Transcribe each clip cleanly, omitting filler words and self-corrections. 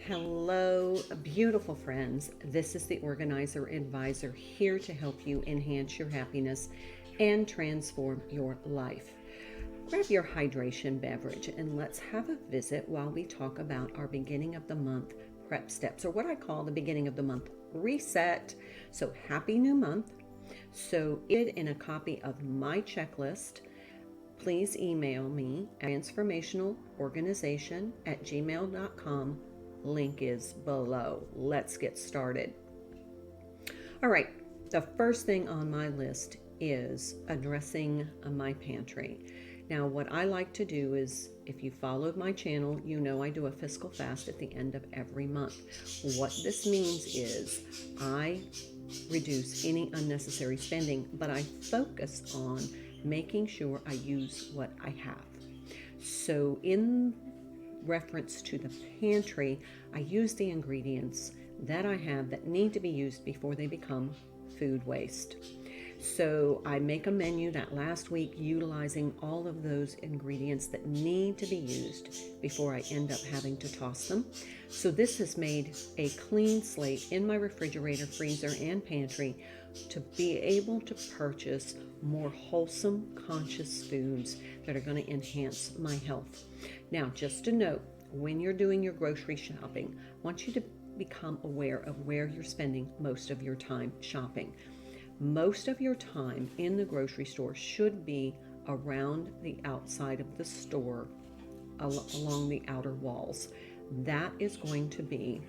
Hello, beautiful friends. This is the Organizer Advisor here to help you enhance your happiness and transform your life. Grab your hydration beverage and let's have a visit while we talk about our beginning of the month prep steps, or what I call the beginning of the month reset. So, happy new month. So, in a copy of my checklist, please email me at transformationalorganization@gmail.com. Link is below. Let's get started. All right, the first thing on my list is addressing my pantry. Now, what I like to do is, if you followed my channel, you know I do a fiscal fast at the end of every month. What this means is I reduce any unnecessary spending, but I focus on making sure I use what I have. So in reference to the pantry, I use the ingredients that I have that need to be used before they become food waste. So I make a menu that last week utilizing all of those ingredients that need to be used before I end up having to toss them. So this has made a clean slate in my refrigerator, freezer, and pantry to be able to purchase more wholesome, conscious foods that are going to enhance my health. Now, just a note, when you're doing your grocery shopping, I want you to become aware of where you're spending most of your time shopping. Most of your time in the grocery store should be around the outside of the store, along the outer walls. That is going to be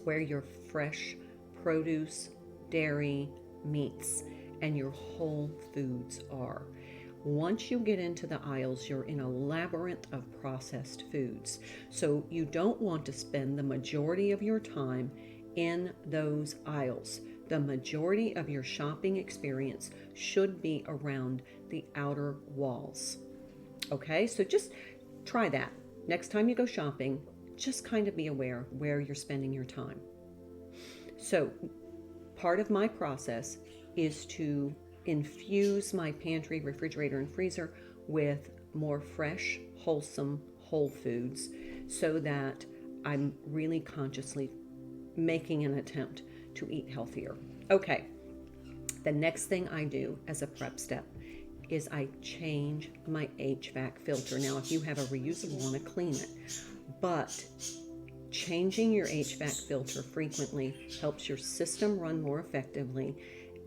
where your fresh produce, dairy, meats, and your whole foods are. Once you get into the aisles, you're in a labyrinth of processed foods. So you don't want to spend the majority of your time in those aisles. The majority of your shopping experience should be around the outer walls. Okay, so just try that. Next time you go shopping, just kind of be aware where you're spending your time. So part of my process is to infuse my pantry, refrigerator, and freezer with more fresh, wholesome, whole foods so that I'm really consciously making an attempt to eat healthier. Okay, the next thing I do as a prep step is I change my HVAC filter. Now, if you have a reusable one, to clean it, but changing your HVAC filter frequently helps your system run more effectively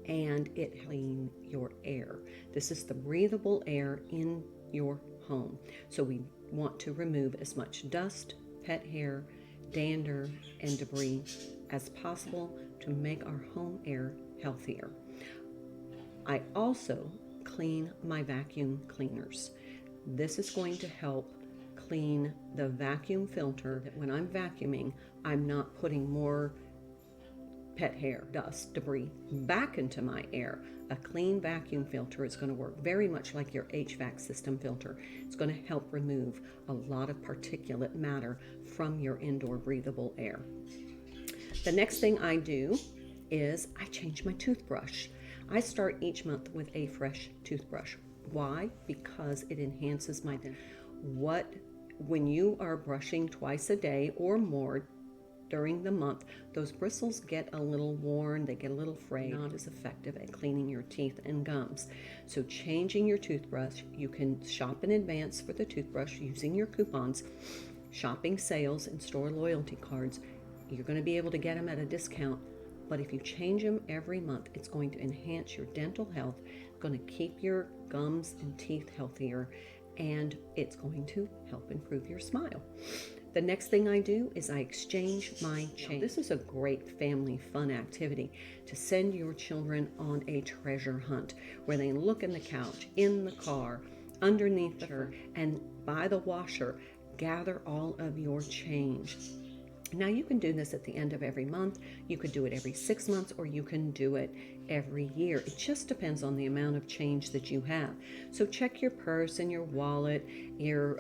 and it cleans your air. This is the breathable air in your home. So we want to remove as much dust, pet hair, dander, and debris as possible to make our home air healthier. I also clean my vacuum cleaners. This is going to help clean the vacuum filter that when I'm vacuuming, I'm not putting more pet hair, dust, debris back into my air. A clean vacuum filter is going to work very much like your HVAC system filter. It's going to help remove a lot of particulate matter from your indoor breathable air. The next thing I do is I change my toothbrush. I start each month with a fresh toothbrush. Why? Because it enhances my dental. When you are brushing twice a day or more during the month, those bristles get a little worn, they get a little frayed, not as effective at cleaning your teeth and gums. So changing your toothbrush, you can shop in advance for the toothbrush using your coupons, shopping sales, and store loyalty cards. You're going to be able to get them at a discount, but if you change them every month, it's going to enhance your dental health, it's going to keep your gums and teeth healthier, and it's going to help improve your smile. The next thing I do is I exchange my change. This is a great family fun activity to send your children on a treasure hunt where they look in the couch, in the car, underneath the fur, and by the washer, gather all of your change. Now you can do this at the end of every month, you could do it every 6 months, or you can do it every year. It just depends on the amount of change that you have. So check your purse and your wallet, your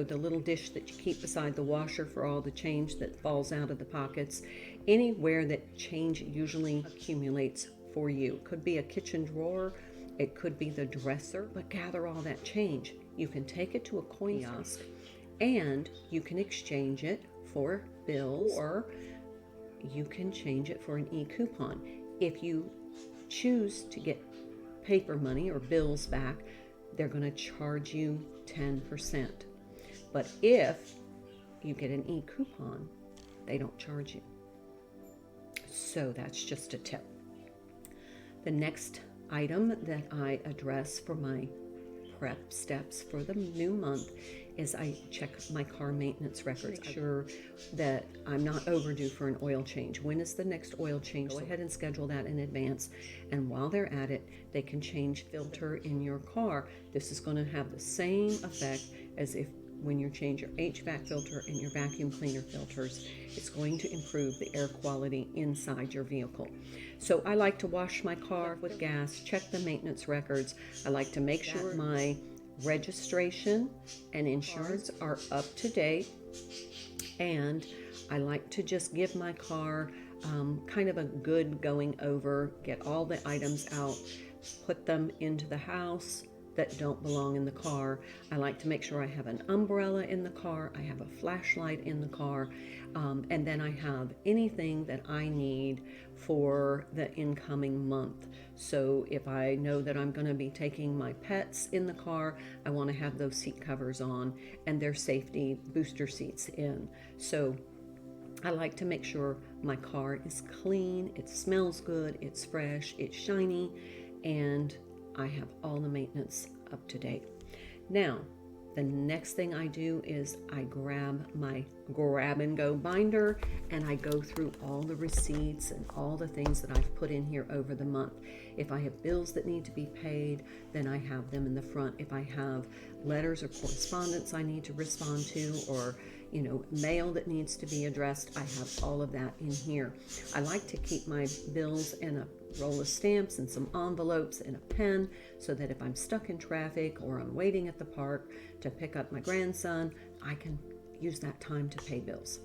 the little dish that you keep beside the washer for all the change that falls out of the pockets. Anywhere that change usually accumulates for you. It could be a kitchen drawer, it could be the dresser, but gather all that change. You can take it to a coin kiosk and you can exchange it for bills, or you can change it for an e-coupon. If you choose to get paper money or bills back, they're going to charge you 10%. But if you get an e-coupon, they don't charge you. So that's just a tip. The next item that I address for my prep steps for the new month is I check my car maintenance records. Make sure that I'm not overdue for an oil change. When is the next oil change? Go ahead and schedule that in advance. And while they're at it, they can change filter in your car. This is going to have the same effect as if when you change your HVAC filter and your vacuum cleaner filters. It's going to improve the air quality inside your vehicle. So I like to wash my car with gas, check the maintenance records. I like to make sure my registration and insurance are up to date. And I like to just give my car kind of a good going over, get all the items out, put them into the house that don't belong in the car. I like to make sure I have an umbrella in the car, I have a flashlight in the car, and then I have anything that I need for the incoming month. So if I know that I'm going to be taking my pets in the car, I want to have those seat covers on and their safety booster seats in. So I like to make sure my car is clean, it smells good, it's fresh, it's shiny, and I have all the maintenance up to date. Now, the next thing I do is I grab my grab and go binder and I go through all the receipts and all the things that I've put in here over the month. If I have bills that need to be paid, then I have them in the front. If I have letters or correspondence I need to respond to, or mail that needs to be addressed, I have all of that in here. I like to keep my bills in a roll of stamps and some envelopes and a pen so that if I'm stuck in traffic or I'm waiting at the park to pick up my grandson, I can use that time to pay bills.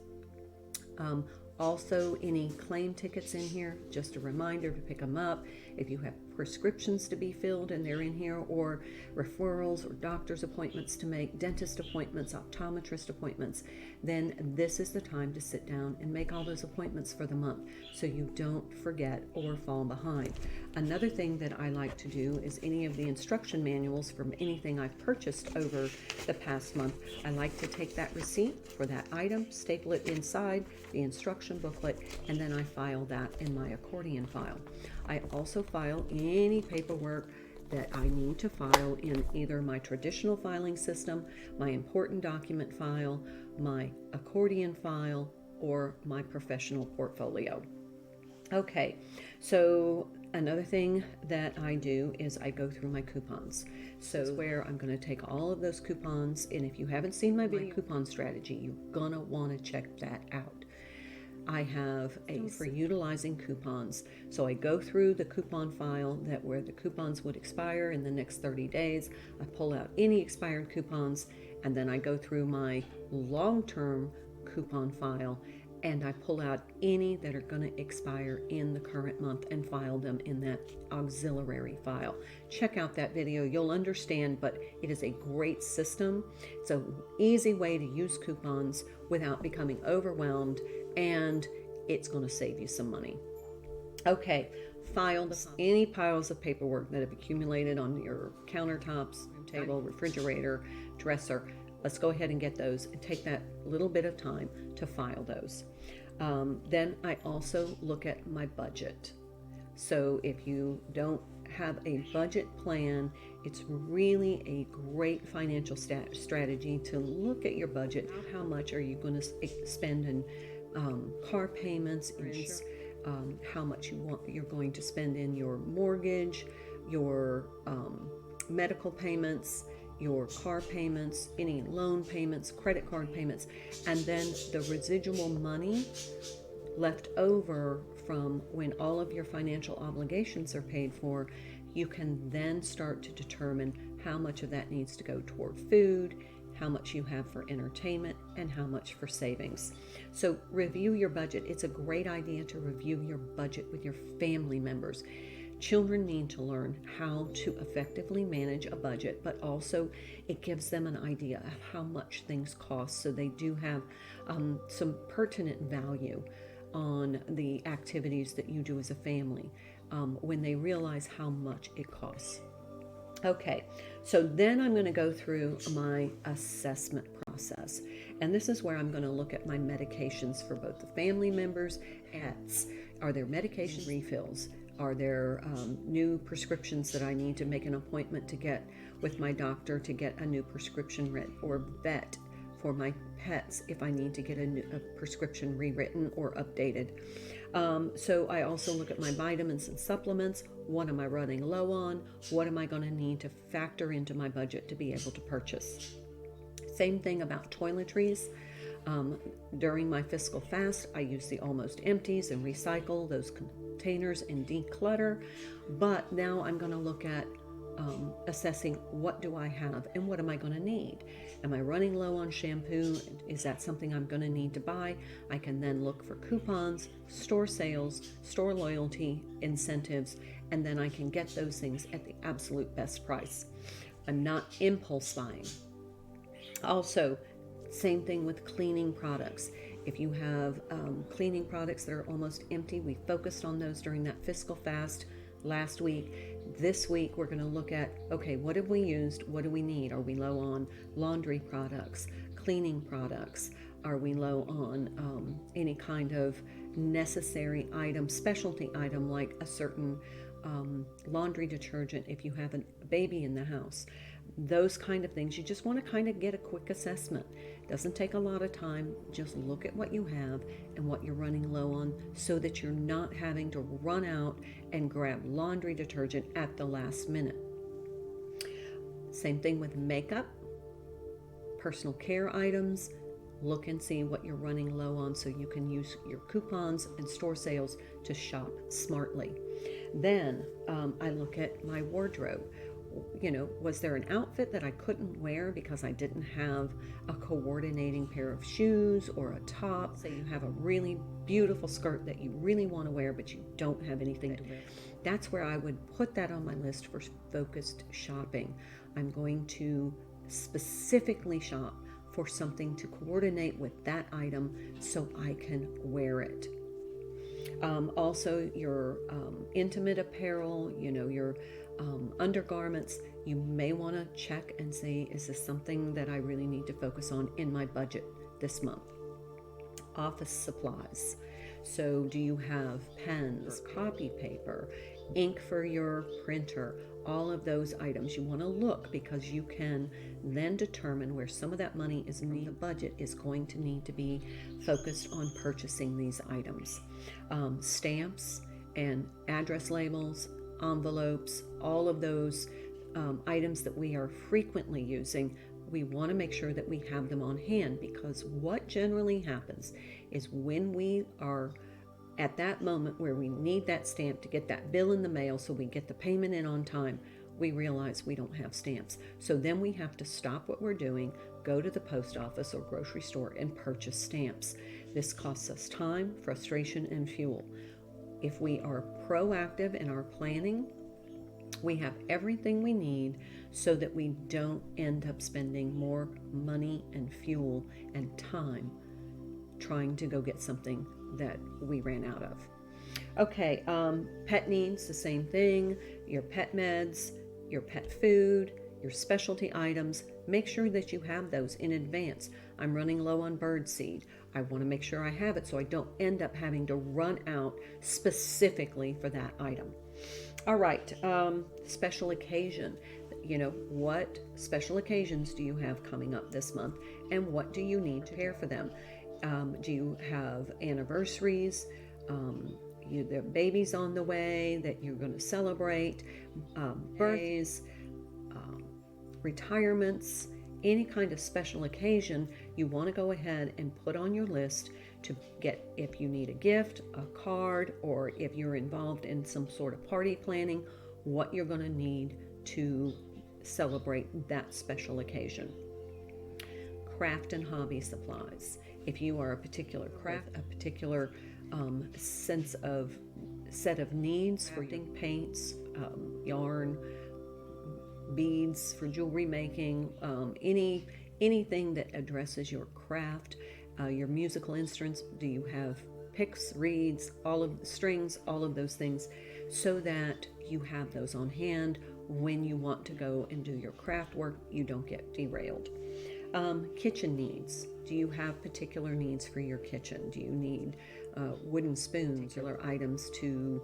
Also, any claim tickets in here, just a reminder to pick them up. If you have prescriptions to be filled and they're in here, or referrals or doctor's appointments to make, dentist appointments, optometrist appointments, then this is the time to sit down and make all those appointments for the month so you don't forget or fall behind. Another thing that I like to do is any of the instruction manuals from anything I've purchased over the past month, I like to take that receipt for that item, staple it inside the instruction booklet, and then I file that in my accordion file. I also file any paperwork that I need to file in either my traditional filing system, my important document file, my accordion file, or my professional portfolio. Okay, so another thing that I do is I go through my coupons. So where I'm going to take all of those coupons, and if you haven't seen my video coupon strategy, you're going to want to check that out. I have for utilizing coupons. So I go through the coupon file where the coupons would expire in the next 30 days. I pull out any expired coupons, and then I go through my long-term coupon file and I pull out any that are going to expire in the current month and file them in that auxiliary file. Check out that video, you'll understand, but it is a great system. It's an easy way to use coupons without becoming overwhelmed, and it's going to save you some money. Okay, file any piles of paperwork that have accumulated on your countertops, table, refrigerator, dresser. Let's go ahead and get those and take that little bit of time to file those. Then I also look at my budget. So if you don't have a budget plan, it's really a great financial strategy to look at your budget. How much are you going to spend in car payments, how much you're going to spend in your mortgage, your medical payments, your car payments, any loan payments, credit card payments, and then the residual money left over from when all of your financial obligations are paid for. You can then start to determine how much of that needs to go toward food, how much you have for entertainment, and how much for savings. So review your budget. It's a great idea to review your budget with your family members. Children need to learn how to effectively manage a budget, but also it gives them an idea of how much things cost, so they do have some pertinent value on the activities that you do as a family when they realize how much it costs. Okay, so then I'm going to go through my assessment process. And this is where I'm going to look at my medications for both the family members and pets. Are there medication refills? Are there new prescriptions that I need to make an appointment to get with my doctor to get a new prescription written, or vet for my pets if I need to get a prescription rewritten or updated? So I also look at my vitamins and supplements. What am I running low on? What am I going to need to factor into my budget to be able to purchase? Same thing about toiletries. During my fiscal fast, I use the almost empties and recycle those containers and declutter. But now I'm going to look at assessing what do I have and what am I going to need. Am I running low on shampoo? Is that something I'm going to need to buy? I can then look for coupons, store sales, store loyalty, incentives, and then I can get those things at the absolute best price. I'm not impulse buying. Also, same thing with cleaning products. If you have cleaning products that are almost empty, we focused on those during that fiscal fast last week. This week, we're going to look at, okay, what have we used? What do we need? Are we low on laundry products, cleaning products? Are we low on any kind of necessary item, specialty item, like a certain laundry detergent if you have a baby in the house? Those kind of things. You just want to kind of get a quick assessment. Doesn't take a lot of time. Just look at what you have and what you're running low on, so that you're not having to run out and grab laundry detergent at the last minute. Same thing with makeup, personal care items. Look and see what you're running low on so you can use your coupons and store sales to shop smartly. Then I look at my wardrobe. You know, was there an outfit that I couldn't wear because I didn't have a coordinating pair of shoes or a top? Say you have a really beautiful skirt that you really want to wear, but you don't have anything to wear. That's where I would put that on my list for focused shopping. I'm going to specifically shop for something to coordinate with that item so I can wear it. Also, your intimate apparel, you know, your undergarments, you may want to check and see, is this something that I really need to focus on in my budget this month? Office supplies. So do you have pens, copy paper, ink for your printer? All of those items you want to look, because you can then determine where some of that money is in the budget is going to need to be focused on purchasing these items. Stamps and address labels, envelopes, all of those items that we are frequently using, we want to make sure that we have them on hand, because what generally happens is when we are at that moment where we need that stamp to get that bill in the mail so we get the payment in on time, we realize we don't have stamps. So then we have to stop what we're doing, go to the post office or grocery store and purchase stamps. This costs us time, frustration, and fuel. If we are proactive in our planning, we have everything we need so that we don't end up spending more money and fuel and time trying to go get something that we ran out of. Okay, pet needs, the same thing. Your pet meds, your pet food, your specialty items, make sure that you have those in advance. I'm running low on bird seed. I want to make sure I have it so I don't end up having to run out specifically for that item. All right, special occasion. You know, what special occasions do you have coming up this month, and what do you need to prepare for them? Do you have anniversaries? There are babies on the way that you're going to celebrate, birthdays, retirements, any kind of special occasion. You want to go ahead and put on your list to get, if you need a gift, a card, or if you're involved in some sort of party planning, what you're going to need to celebrate that special occasion. Craft and hobby supplies. If you are a particular craft, a particular sense of set of needs for paints, yarn, beads for jewelry making, anything that addresses your craft, your musical instruments. Do you have picks, reeds, all of the strings, all of those things, so that you have those on hand when you want to go and do your craft work, you don't get derailed. Kitchen needs. Do you have particular needs for your kitchen? Do you need wooden spoons, particular items to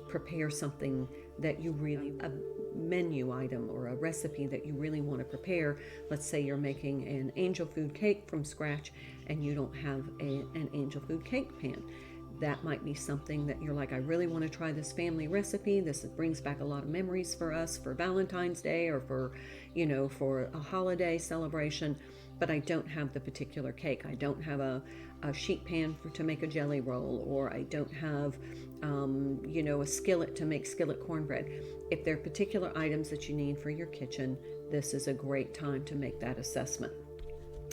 prepare something that you really, a menu item or a recipe that you really want to prepare? Let's say you're making an angel food cake from scratch and you don't have an angel food cake pan. That might be something that you're like, I really want to try this family recipe. This brings back a lot of memories for us for Valentine's Day or for, for a holiday celebration, but I don't have the particular cake. I don't have a sheet pan to make a jelly roll, or I don't have, a skillet to make skillet cornbread. If there are particular items that you need for your kitchen, this is a great time to make that assessment.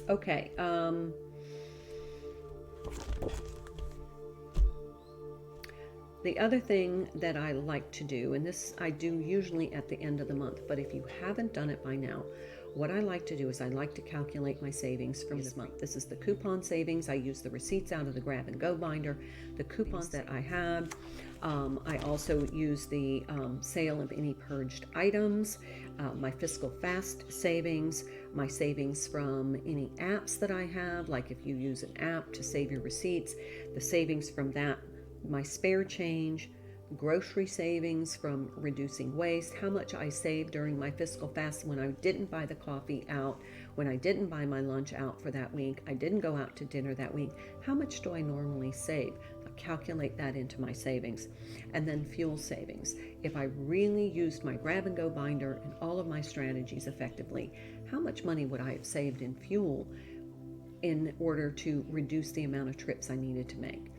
Okay. The other thing that I like to do, and this I do usually at the end of the month, but if you haven't done it by now, what I like to do is I like to calculate my savings from this month. This is the coupon savings. I use the receipts out of the grab and go binder, the coupons that I had. I also use the sale of any purged items, my fiscal fast savings, my savings from any apps that I have, like if you use an app to save your receipts, the savings from that, my spare change, grocery savings from reducing waste, how much I saved during my fiscal fast when I didn't buy the coffee out, when I didn't buy my lunch out for that week, I didn't go out to dinner that week, how much do I normally save? I calculate that into my savings. And then fuel savings. If I really used my grab and go binder and all of my strategies effectively, how much money would I have saved in fuel in order to reduce the amount of trips I needed to make?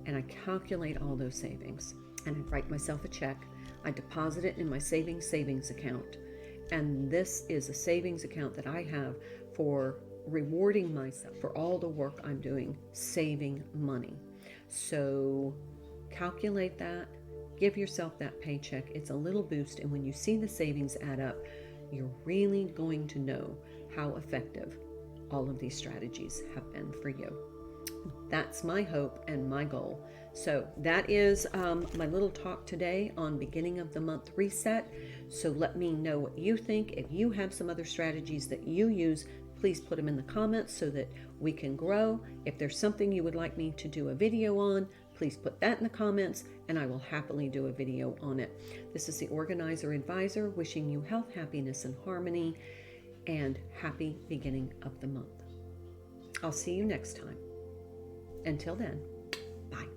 And I calculate all those savings, and I write myself a check. I deposit it in my savings account, and this is a savings account that I have for rewarding myself for all the work I'm doing saving money. So calculate that, give yourself that paycheck. It's a little boost, and when you see the savings add up, you're really going to know how effective all of these strategies have been for you. That's my hope and my goal. So that is my little talk today on beginning of the month reset. So let me know what you think. If you have some other strategies that you use, please put them in the comments so that we can grow. If there's something you would like me to do a video on, please put that in the comments and I will happily do a video on it. This is the Organizer Advisor wishing you health, happiness, and harmony, and happy beginning of the month. I'll see you next time. Until then, bye.